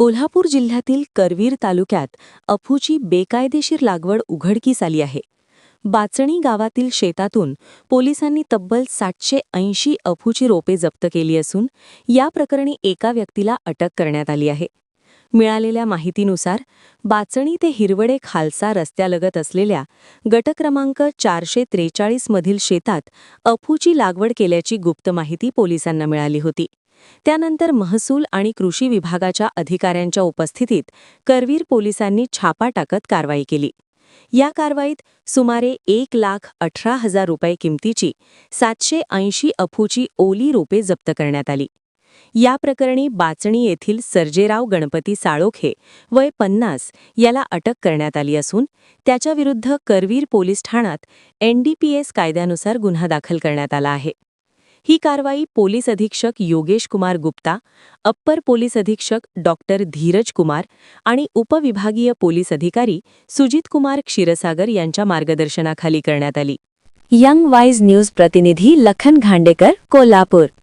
कोल्हापूर जिल्ह्यातील करवीर तालुक्यात अफूची बेकायदेशीर लागवड उघडकीस आली आहे. बाचणी गावातील शेतातून पोलिसांनी तब्बल 780 अफूची रोपे जप्त केली असून या प्रकरणी एका व्यक्तीला अटक करण्यात आली आहे. मिळालेल्या माहितीनुसार बाचणी ते हिरवडे खालसा रस्त्यालगत असलेल्या गट क्रमांक 443 मधील शेतात अफूची लागवड केल्याची गुप्त माहिती पोलिसांना मिळाली होती. त्यानंतर महसूल आणि कृषी विभागाच्या अधिकाऱ्यांच्या उपस्थितीत करवीर पोलिसांनी छापा टाकत कारवाई केली. या कारवाईत सुमारे 1,18,000 रुपये किमतीची 780 अफूची ओली रोपे जप्त करण्यात आली. या प्रकरणी बाचणी येथील सर्जेराव गणपती साळोखे वय 50 याला अटक करण्यात आली असून त्याच्याविरुद्ध करवीर पोलीस ठाण्यात NDPS कायद्यानुसार गुन्हा दाखल करण्यात आला आहे. ही कारवाई पोलीस अधीक्षक योगेश कुमार गुप्ता, अप्पर पोलीस अधीक्षक डॉक्टर धीरज कुमार आणि उपविभागीय पोलीस अधिकारी सुजित कुमार क्षीरसागर यांच्या मार्गदर्शनाखाली करण्यात आली. यंग वाईज न्यूज प्रतिनिधी लखन घांडेकर, कोल्हापूर.